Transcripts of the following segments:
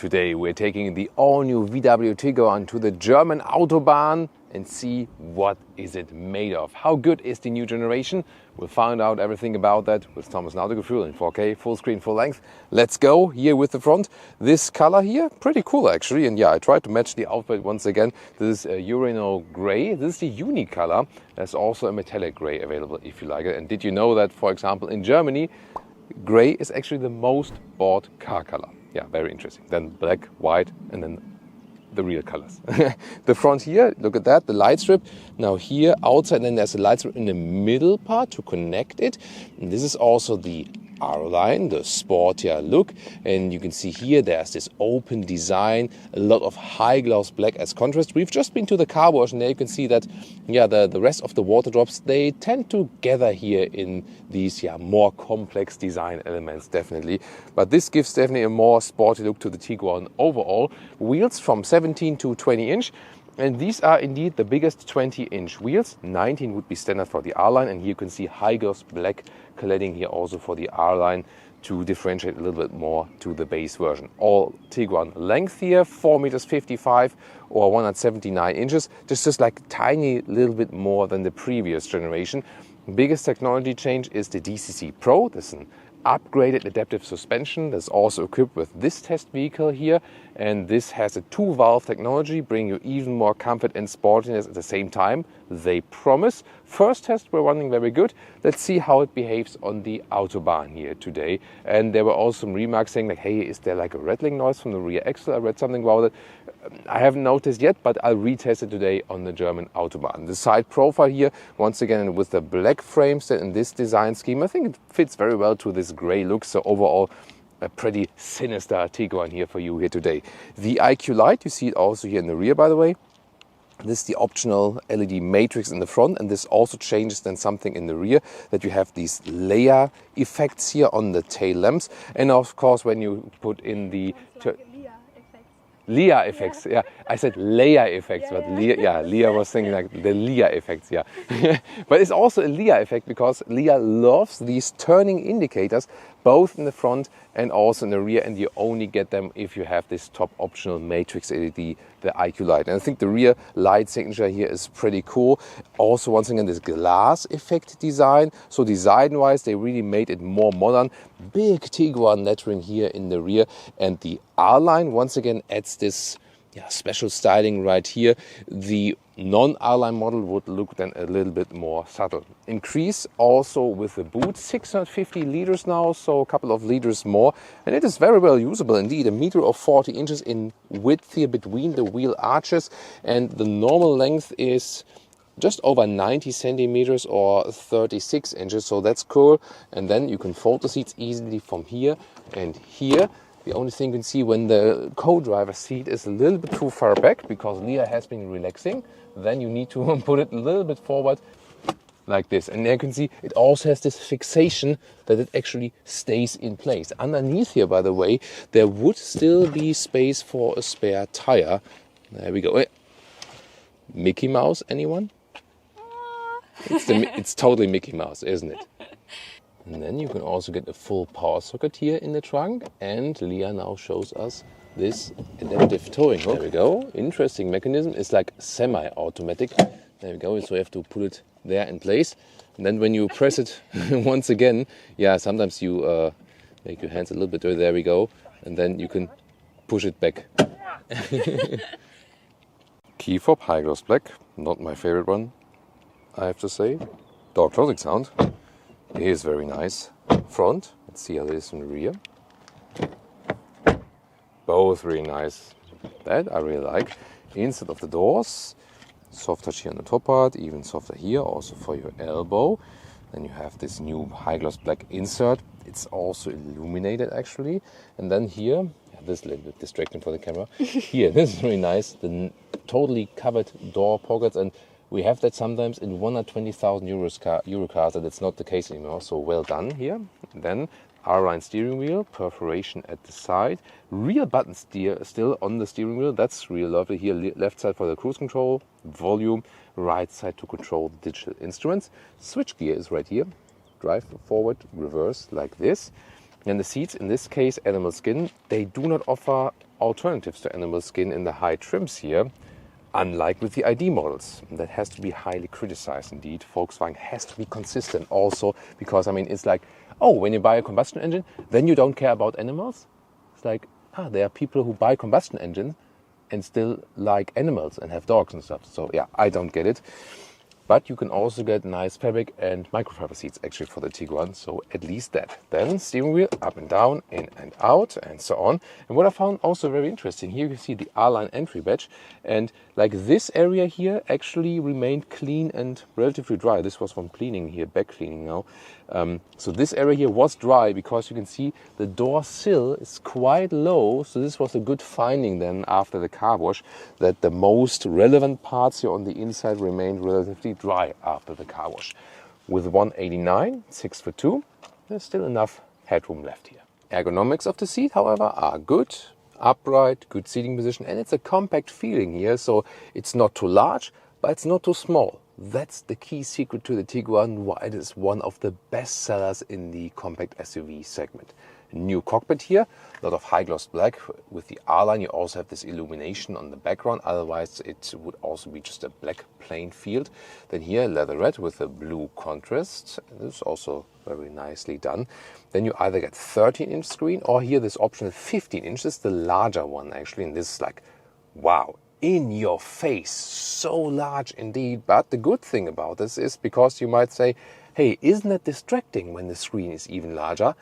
Today we're taking the all-new VW Tiguan to the German Autobahn and see what is it made of. How good is the new generation? We'll find out everything about that with Thomas Nautical in 4K, full screen, full length. Let's go here with the front. This color here, pretty cool actually. And yeah, I tried to match the outfit once again. This is a Urinal Gray. This is the unique color. There's also a metallic gray available if you like it. And did you know that, for example, in Germany, gray is actually the most bought car color? Yeah, very interesting. Then black, white, and then the real colors. The front here, look at that, the light strip. Now here, outside, then there's a light strip in the middle part to connect it. And this is also the R line, the sportier look. And you can see here, there's this open design, a lot of high gloss black as contrast. We've just been to the car wash and there you can see that, yeah, the rest of the water drops, they tend to gather here in these, yeah, more complex design elements, definitely. But this gives definitely a more sporty look to the Tiguan overall. Wheels from 17 to 20 inch. And these are indeed the biggest 20-inch wheels. 19 would be standard for the R line. And here you can see high gloss black cladding here also for the R line to differentiate a little bit more to the base version. All Tiguan length here, 4.55 meters or 179 inches. Just like tiny little bit more than the previous generation. Biggest technology change is the DCC Pro. This is an upgraded adaptive suspension that's also equipped with this test vehicle here, and this has a 2-valve technology, bringing you even more comfort and sportiness at the same time, they promise. First test were running very good. Let's see how it behaves on the Autobahn here today. And there were also some remarks saying like, hey, is there like a rattling noise from the rear axle? I read something about it. I haven't noticed yet, but I'll retest it today on the German Autobahn. The side profile here, once again with the black frames in this design scheme, I think it fits very well to this gray look. So overall, a pretty sinister Tiguan here for you here today. The IQ light, you see it also here in the rear, by the way. This is the optional LED matrix in the front, and this also changes then something in the rear, that you have these layer effects here on the tail lamps. And of course, when you put in the Leah effects, yeah. I said layer effects, but Leah was thinking like the Leah effects, yeah. But it's also a Leah effect because Leah loves these turning indicators, both in the front and also in the rear, and you only get them if you have this top optional matrix LED, the IQ light. And I think the rear light signature here is pretty cool. Also, once again, this glass effect design. So design-wise, they really made it more modern. Big Tiguan lettering here in the rear, and the R line once again adds this special styling right here. The non-R line model would look then a little bit more subtle. Increase also with the boot, 650 liters now, so a couple of liters more. And it is very well usable indeed. 1.40 meters in width here between the wheel arches. And the normal length is just over 90 centimeters or 36 inches. So that's cool. And then you can fold the seats easily from here and here. The only thing you can see when the co-driver seat is a little bit too far back because Leah has been relaxing, then you need to put it a little bit forward like this. And there you can see it also has this fixation that it actually stays in place. Underneath here, by the way, there would still be space for a spare tire. There we go. Mickey Mouse, anyone? It's totally Mickey Mouse, isn't it? And then you can also get a full power socket here in the trunk. And Leah now shows us this adaptive towing hook. There we go. Interesting mechanism. It's like semi-automatic. There we go. So you have to put it there in place. And then when you press it once again, sometimes you make your hands a little bit dirty. There we go. And then you can push it back. Key fob, high gloss black. Not my favorite one, I have to say. Door closing sound. It is very nice. Front, let's see how it is from the rear. Both really nice. That I really like. Inside of the doors, soft touch here on the top part, even softer here, also for your elbow. Then you have this new high gloss black insert. It's also illuminated actually. And then here, this is a little bit distracting for the camera. Here, this is really nice. The totally covered door pockets, and we have that sometimes in 120,000 euro cars, and it's not the case anymore. So well done here. Then R-line steering wheel, perforation at the side, real button still on the steering wheel. That's real lovely here. Left side for the cruise control, volume, right side to control the digital instruments. Switch gear is right here. Drive forward, reverse like this. And the seats, in this case animal skin, they do not offer alternatives to animal skin in the high trims here, unlike with the ID models. That has to be highly criticized indeed. Volkswagen has to be consistent also, because I mean it's like, oh, when you buy a combustion engine, then you don't care about animals? It's like, there are people who buy combustion engines and still like animals and have dogs and stuff. So yeah, I don't get it. But you can also get nice fabric and microfiber seats actually for the Tiguan, so at least that. Then steering wheel up and down, in and out, and so on. And what I found also very interesting, here you see the R line entry badge, and like this area here actually remained clean and relatively dry. This was from cleaning here, back cleaning now. So this area here was dry because you can see the door sill is quite low. So this was a good finding then after the car wash, that the most relevant parts here on the inside remained relatively dry after the car wash. With 189, 6'2", there's still enough headroom left here. Ergonomics of the seat, however, are good. Upright, good seating position, and it's a compact feeling here. So it's not too large, but it's not too small. That's the key secret to the Tiguan, why it is one of the best sellers in the compact SUV segment. New cockpit here, a lot of high gloss black. With the R line you also have this illumination on the background, otherwise it would also be just a black plain field. Then here leather red with a blue contrast. This is also very nicely done. Then you either get 13-inch screen, or here this option is 15 inches, the larger one actually, and this is like, wow, in your face, so large indeed. But the good thing about this is, because you might say, hey, isn't it distracting when the screen is even larger?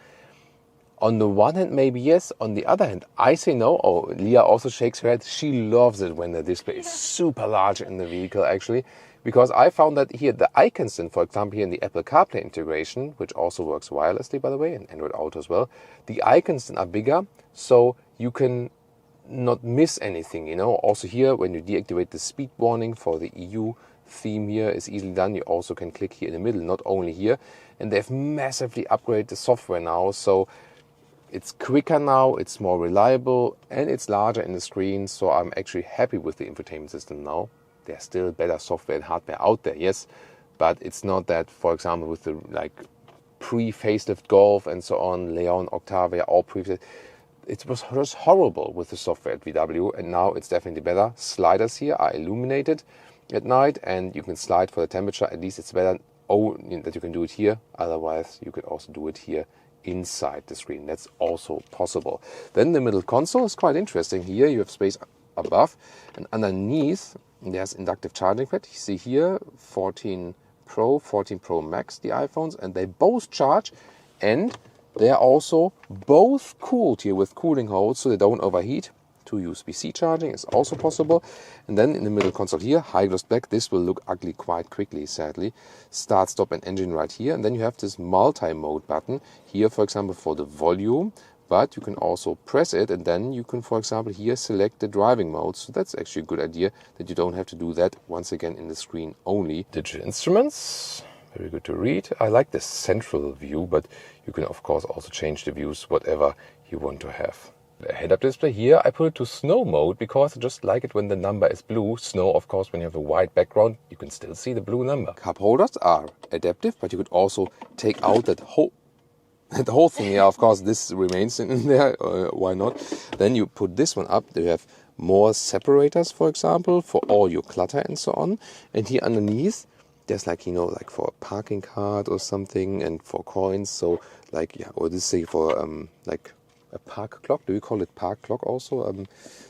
On the one hand, maybe yes. On the other hand, I say no. Oh, Leah also shakes her head. She loves it when the display is super large in the vehicle, actually. Because I found that here, the icons, and for example, here in the Apple CarPlay integration, which also works wirelessly, by the way, and Android Auto as well, the icons are bigger, so you can not miss anything, you know. Also here, when you deactivate the speed warning for the EU theme here, is easily done. You also can click here in the middle, not only here. And they've massively upgraded the software now, so it's quicker now, it's more reliable, and it's larger in the screen. So I'm actually happy with the infotainment system now. There's still better software and hardware out there, yes, but it's not that, for example, with the like pre-facelift Golf and so on, Leon, Octavia, all pre-facelift, it was just horrible with the software at VW, and now it's definitely better. Sliders here are illuminated at night, and you can slide for the temperature. At least it's better that you can do it here. Otherwise, you could also do it here inside the screen. That's also possible. Then the middle console is quite interesting. Here you have space above, and underneath there's inductive charging pad. You see here 14 Pro, 14 Pro Max, the iPhones, and they both charge, and they are also both cooled here with cooling holes so they don't overheat. 2 USB-C charging is also possible. And then in the middle console here, high gloss black. This will look ugly quite quickly, sadly. Start, stop, and engine right here. And then you have this multi-mode button here, for example, for the volume. But you can also press it, and then you can, for example, here select the driving mode. So that's actually a good idea that you don't have to do that once again in the screen only. Digital instruments. Very good to read. I like this central view, but you can of course also change the views, whatever you want to have. The head-up display here, I put it to snow mode because I just like it when the number is blue. Snow, of course, when you have a white background, you can still see the blue number. Cup holders are adaptive, but you could also take out that whole thing here. Of course, this remains in there. Why not? Then you put this one up. There you have more separators, for example, for all your clutter and so on. And here underneath, there's like, you know, like for a parking card or something, and for coins. So like, yeah, or this say for like a park clock. Do you call it park clock also?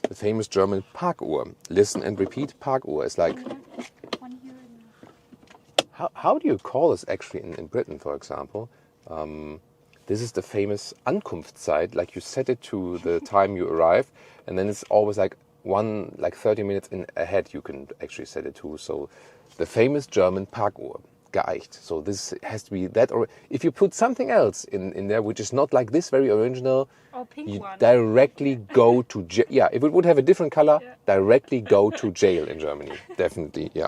The famous German Parkuhr. Listen and repeat. Parkuhr is like, how do you call this actually in Britain, for example? This is the famous Ankunftszeit. Like you set it to the time you arrive, and then it's always like 30 minutes in ahead you can actually set it to. So the famous German Parkuhr, geeicht. So this has to be that, or if you put something else in there which is not like this very original, you directly go to jail. Yeah, if it would have a different color, directly go to jail in Germany. Definitely, yeah.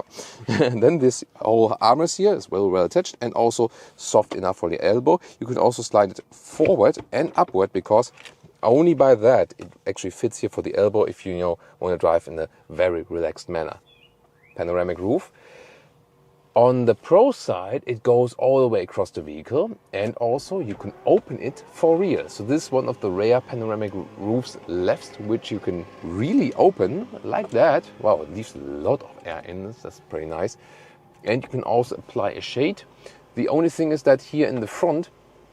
And then this whole armrest here is well attached and also soft enough for the elbow. You can also slide it forward and upward, because only by that it actually fits here for the elbow if you want to drive in a very relaxed manner. Panoramic roof. On the Pro side, it goes all the way across the vehicle, and also you can open it for real. So this is one of the rare panoramic roofs left, which you can really open like that. Wow, it leaves a lot of air in this. That's pretty nice. And you can also apply a shade. The only thing is that here in the front,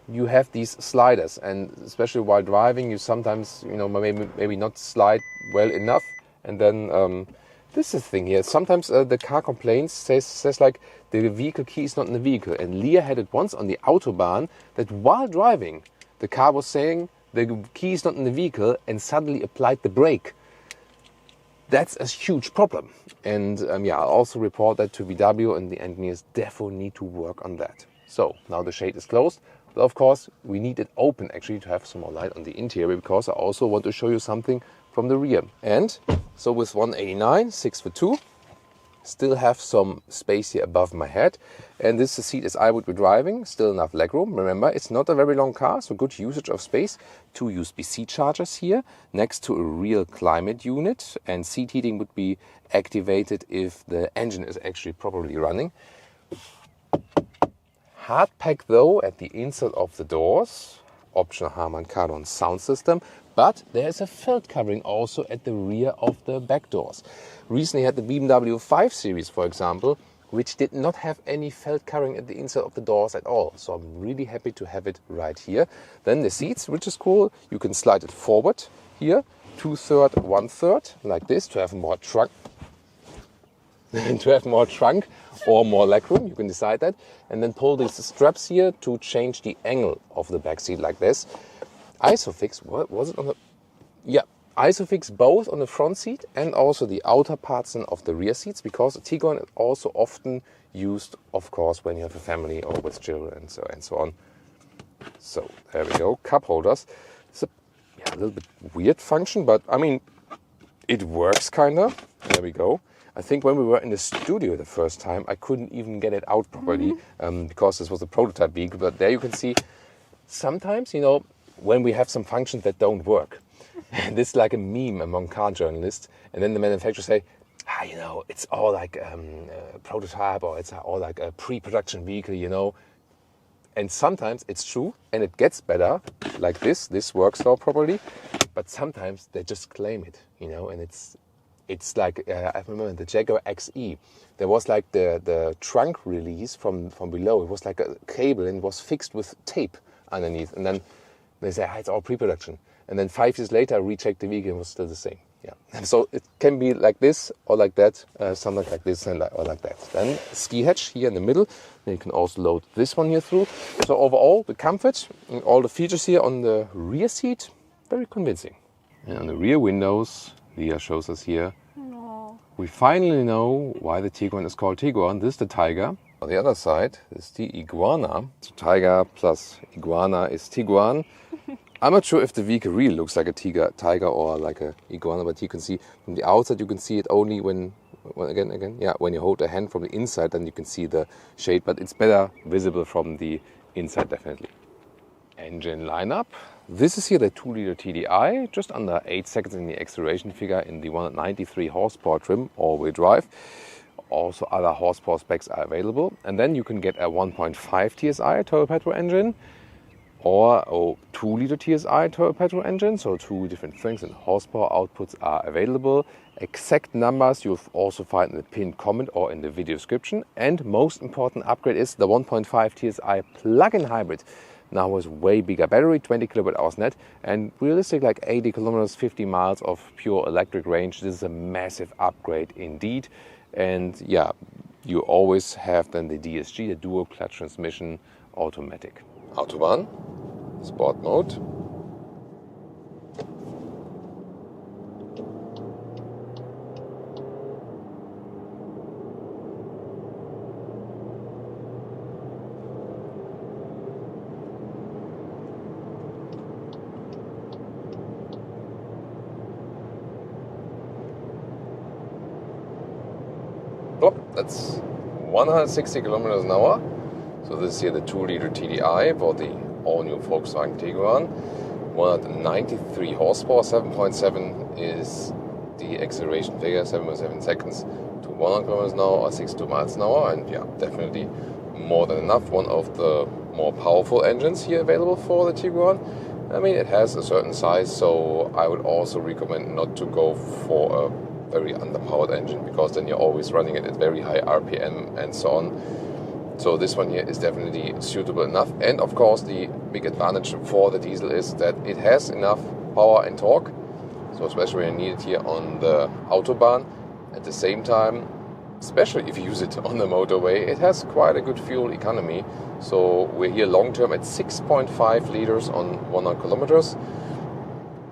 you have these sliders, and especially while driving, you sometimes, maybe not slide well enough, and then this is the thing here. Sometimes the car complains, says like the vehicle key is not in the vehicle. And Leah had it once on the Autobahn that while driving, the car was saying the key is not in the vehicle and suddenly applied the brake. That's a huge problem. And I'll also report that to VW, and the engineers definitely need to work on that. So now the shade is closed. But of course, we need it open actually to have some more light on the interior, because I also want to show you something from the rear. And so with 189, 6'2", still have some space here above my head. And this is the seat as I would be driving, still enough legroom. Remember, it's not a very long car, so good usage of space. 2 USB-C chargers here, next to a real climate unit. And seat heating would be activated if the engine is actually properly running. Hard pack though at the inside of the doors. Optional Harman Kardon sound system. But there's a felt covering also at the rear of the back doors. Recently had the BMW 5 Series, for example, which did not have any felt covering at the inside of the doors at all. So I'm really happy to have it right here. Then the seats, which is cool. You can slide it forward here, 2/3, 1/3, like this, to have more trunk. Or more legroom, you can decide that. And then pull these straps here to change the angle of the back seat like this. Isofix, what was it on the... Yeah, Isofix both on the front seat and also the outer parts of the rear seats, because the Tiguan is also often used, of course, when you have a family or with children and so on. So there we go, cup holders. It's a little bit weird function, but I mean, it works kind of. There we go. I think when we were in the studio the first time, I couldn't even get it out properly because this was a prototype vehicle. But there you can see sometimes, when we have some functions that don't work. This is like a meme among car journalists. And then the manufacturers say, it's all like a prototype, or it's all like a pre-production vehicle, And sometimes it's true and it gets better, like this. This works now properly. But sometimes they just claim it, and it's like, I remember the Jaguar XE. There was like the trunk release from below. It was like a cable and it was fixed with tape underneath. And then they say, it's all pre-production. And then 5 years later, I rechecked the vehicle and it was still the same. Yeah. So it can be like this or like that, something like this or like that. Then ski hatch here in the middle. Then you can also load this one here through. So overall, the comfort and all the features here on the rear seat, very convincing. And on the rear windows, Leah shows us here. We finally know why the Tiguan is called Tiguan. This is the Tiger. On the other side is the Iguana. So Tiger plus Iguana is Tiguan. I'm not sure if the vehicle really looks like a tiger or like a Iguana, but you can see from the outside, you can see it only when you hold a hand from the inside, then you can see the shade, but it's better visible from the inside, definitely. Engine lineup. This is here the 2-liter TDI, just under 8 seconds in the acceleration figure in the 193 horsepower trim, all-wheel drive. Also other horsepower specs are available. And then you can get a 1.5 TSI turbo petrol engine or a 2-liter TSI turbo petrol engine. So 2 different things and horsepower outputs are available. Exact numbers you'll also find in the pinned comment or in the video description. And most important upgrade is the 1.5 TSI plug-in hybrid. Now with way bigger battery, 20 kWh net, and realistic like 80 kilometers, 50 miles of pure electric range. This is a massive upgrade indeed. And yeah, you always have then the DSG, the dual clutch transmission, automatic. Autobahn, sport mode. Oh, that's 160 kilometers an hour. So this is here the 2-liter TDI for the all-new Volkswagen Tiguan. 193 horsepower, 7.7 is the acceleration figure, 7.7 seconds to 100 kilometers an hour or 62 miles an hour, and yeah, definitely more than enough. One of the more powerful engines here available for the Tiguan. I mean, it has a certain size, so I would also recommend not to go for a very underpowered engine, because then you're always running it at very high RPM and so on. So this one here is definitely suitable enough. And of course, the big advantage for the diesel is that it has enough power and torque, so especially when you need it here on the Autobahn. At the same time, especially if you use it on the motorway, it has quite a good fuel economy. So we're here long term at 6.5 liters on 100 kilometers.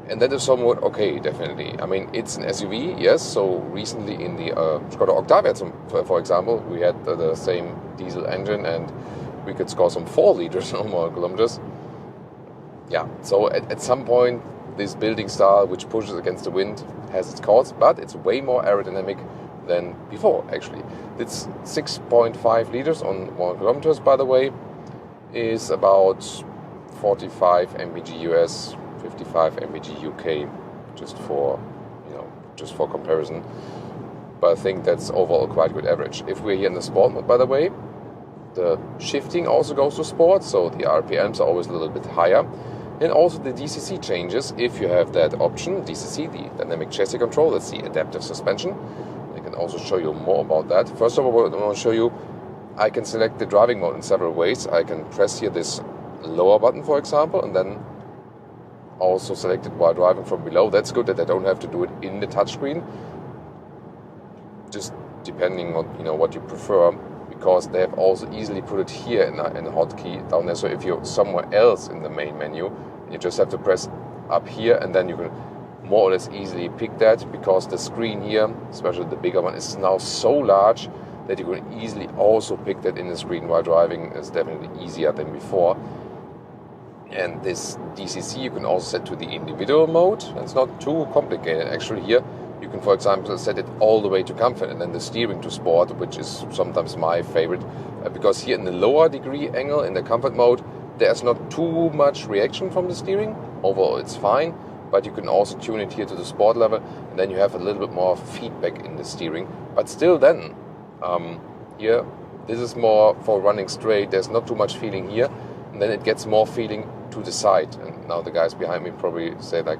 And that is somewhat okay, definitely. I mean, it's an SUV, yes. So recently in the Skoda Octavia, for example, we had the same diesel engine and we could score some 4 liters on 100 kilometers. Yeah, so at some point, this building style, which pushes against the wind, has its costs, but it's way more aerodynamic than before, actually. It's 6.5 liters on 100 kilometers, by the way, is about 45 mpg US, 55 mpg UK, just for comparison. But I think that's overall quite good average. If we're here in the sport mode, by the way, the shifting also goes to sport, so the RPMs are always a little bit higher. And also the DCC changes if you have that option. DCC, the dynamic chassis control, that's the adaptive suspension. I can also show you more about that. First of all, I want to show you, I can select the driving mode in several ways. I can press here this lower button, for example, and then also select it while driving from below. That's good that I don't have to do it in the touchscreen, just depending on what you prefer, because they have also easily put it here in a hotkey down there. So if you're somewhere else in the main menu, you just have to press up here, and then you can more or less easily pick that, because the screen here, especially the bigger one, is now so large that you can easily also pick that in the screen while driving. Is definitely easier than before. And this DCC you can also set to the individual mode. It's not too complicated actually. Here you can, for example, set it all the way to comfort, and then the steering to sport, which is sometimes my favorite, because here in the lower degree angle in the comfort mode, there's not too much reaction from the steering. Overall it's fine, but you can also tune it here to the sport level, and then you have a little bit more feedback in the steering. But still then, here, this is more for running straight. There's not too much feeling here, and then it gets more feeling to the side. And now the guys behind me probably say like,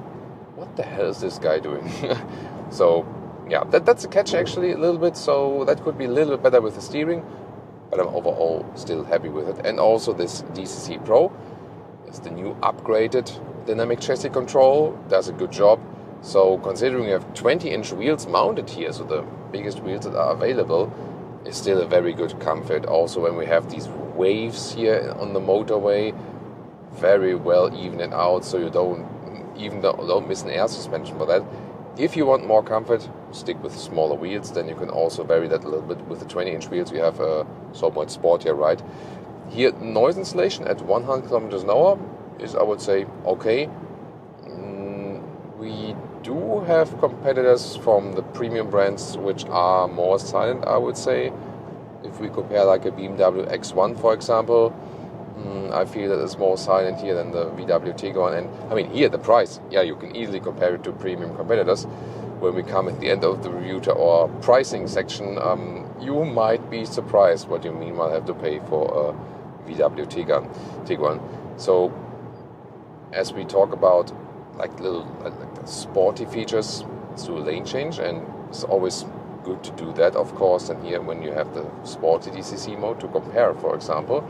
what the hell is this guy doing? So yeah, that's a catch actually a little bit. So that could be a little bit better with the steering, but I'm overall still happy with it. And also this DCC Pro is the new upgraded dynamic chassis control, does a good job. So considering you have 20-inch wheels mounted here, so the biggest wheels that are available, is still a very good comfort. Also when we have these waves here on the motorway, very well evened out, so you don't miss an air suspension for that. If you want more comfort, stick with smaller wheels, then you can also vary that a little bit. With the 20-inch wheels, we have a somewhat sportier ride. Here, noise insulation at 100 kilometers an hour is, I would say, okay. We do have competitors from the premium brands which are more silent, I would say. If we compare like a BMW X1, for example, I feel that it's more silent here than the VW Tiguan. And I mean, here the price, yeah, you can easily compare it to premium competitors. When we come at the end of the review to our pricing section, you might be surprised what you meanwhile have to pay for a VW Tiguan. So as we talk about like the sporty features, let's do a lane change, and it's always good to do that, of course. And here when you have the sporty DCC mode to compare, for example.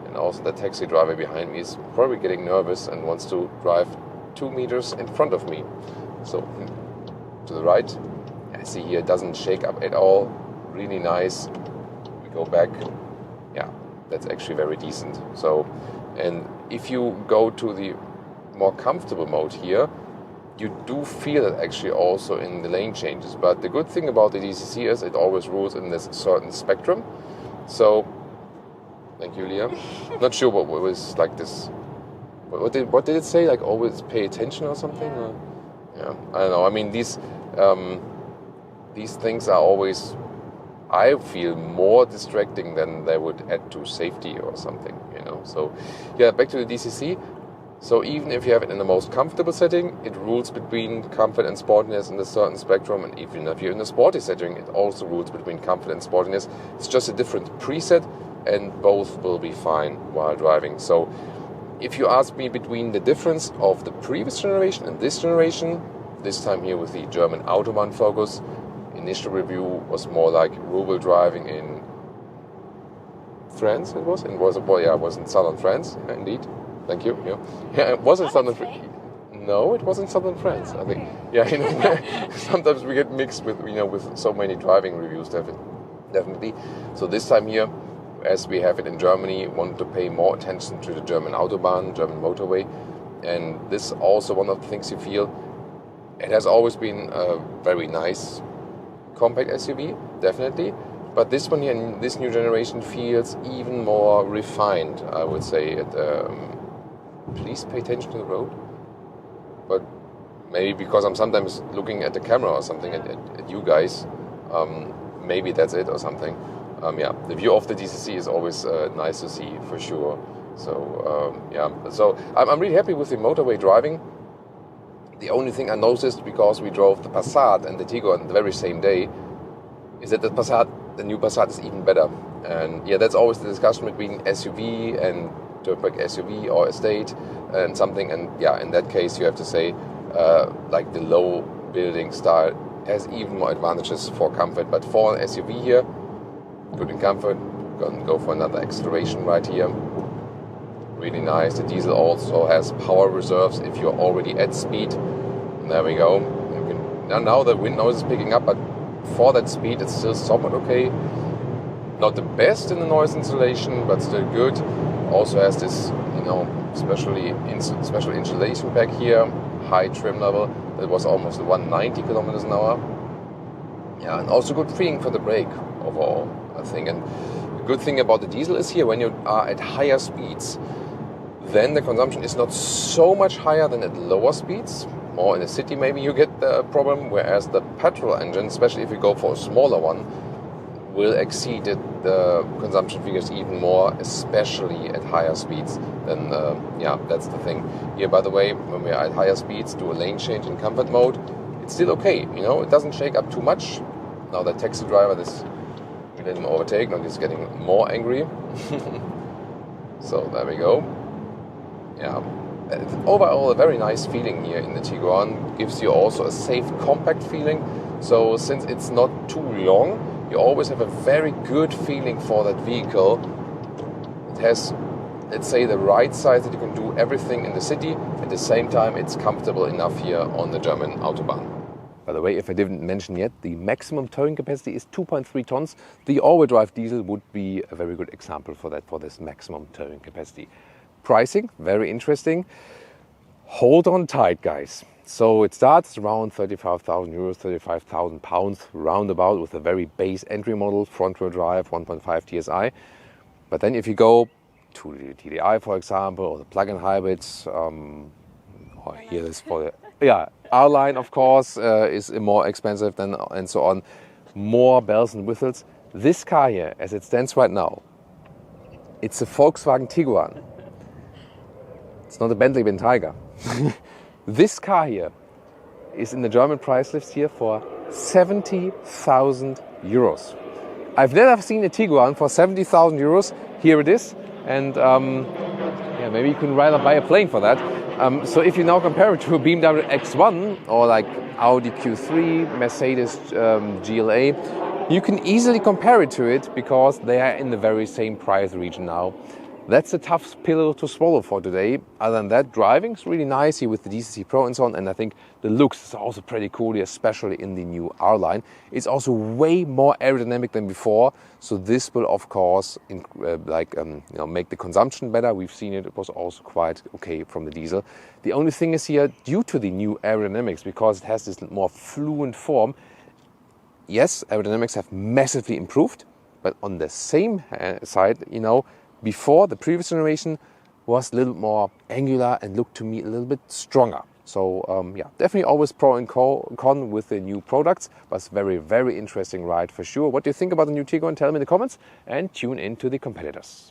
And also the taxi driver behind me is probably getting nervous and wants to drive 2 meters in front of me. So to the right, I see here it doesn't shake up at all. Really nice. We go back. Yeah, that's actually very decent. So, and if you go to the more comfortable mode here, you do feel it actually also in the lane changes. But the good thing about the DCC is it always rules in this certain spectrum. So, thank you, Leah. Not sure what was like this. What did it say? Like always pay attention or something? Or, yeah, I don't know. I mean, these things are always, I feel, more distracting than they would add to safety or something. So, yeah, back to the DCC. So even if you have it in the most comfortable setting, it rules between comfort and sportiness in a certain spectrum. And even if you're in a sporty setting, it also rules between comfort and sportiness. It's just a different preset, and both will be fine while driving. So if you ask me between the difference of the previous generation and this generation, this time here with the German Autobahn focus, initial review was more like rural driving in France. It was in southern France, indeed. Thank you. Yeah, it was in southern France. No, it was in southern France, I think. Yeah, sometimes we get mixed with with so many driving reviews, definitely. So this time here, as we have it in Germany, wanted to pay more attention to the German Autobahn, German motorway, and this also one of the things you feel. It has always been a very nice compact SUV, definitely. But this one here, in this new generation, feels even more refined, I would say. Please pay attention to the road. But maybe because I'm sometimes looking at the camera or something at you guys, maybe that's it or something. The view of the DCC is always nice to see for sure. So so I'm really happy with the motorway driving. The only thing I noticed, because we drove the Passat and the Tiguan the very same day, is that the new Passat is even better. And that's always the discussion between SUV and dirtbag SUV or estate and something. And in that case you have to say like the low building style has even more advantages for comfort. But for an SUV here, good in comfort. Gonna go for another acceleration right here. Really nice. The diesel also has power reserves if you're already at speed. And there we go. Now the wind noise is picking up, but for that speed it's still somewhat okay. Not the best in the noise insulation, but still good. Also has this, special insulation pack here, high trim level. That was almost 190 kilometers an hour. And also good feeling for the brake overall, I think. And the good thing about the diesel is here, when you are at higher speeds, then the consumption is not so much higher than at lower speeds. More in the city maybe you get the problem, whereas the petrol engine, especially if you go for a smaller one, will exceed the consumption figures even more, especially at higher speeds. Then that's the thing. Here, by the way, when we are at higher speeds, do a lane change in comfort mode, it's still okay. It doesn't shake up too much. Now the taxi driver, we let him overtake. Now he's getting more angry. So there we go. Overall, a very nice feeling here in the Tiguan. Gives you also a safe, compact feeling. So since it's not too long, you always have a very good feeling for that vehicle. It has, let's say, the right size that you can do everything in the city. At the same time, it's comfortable enough here on the German Autobahn. By the way, if I didn't mention yet, the maximum towing capacity is 2.3 tons. The all-wheel drive diesel would be a very good example for this maximum towing capacity. Pricing, very interesting. Hold on tight, guys. So it starts around 35,000 euros, 35,000 pounds, roundabout, with a very base entry model, front-wheel drive, 1.5 TSI. But then if you go to the TDI, for example, or the plug-in hybrids, here is for the R line, of course, is more expensive than, and so on. More bells and whistles. This car here, as it stands right now, it's a Volkswagen Tiguan. It's not a Bentley Bentayga. This car here is in the German price list here for 70,000 euros. I've never seen a Tiguan for 70,000 euros. Here it is. And maybe you can rather buy a plane for that. So if you now compare it to a BMW X1 or like Audi Q3, Mercedes GLA, you can easily compare it to it because they are in the very same price region now. That's a tough pill to swallow for today. Other than that, driving is really nice here with the DCC Pro and so on. And I think the looks is also pretty cool here, especially in the new R line. It's also way more aerodynamic than before. So this will, of course, make the consumption better. We've seen it. It was also quite okay from the diesel. The only thing is here, due to the new aerodynamics, because it has this more fluent form, yes, aerodynamics have massively improved. But on the same side, before, the previous generation was a little more angular and looked to me a little bit stronger. So definitely always pro and con with the new products, but it's very, very interesting ride for sure. What do you think about the new Tiguan? Tell me in the comments and tune in to the competitors.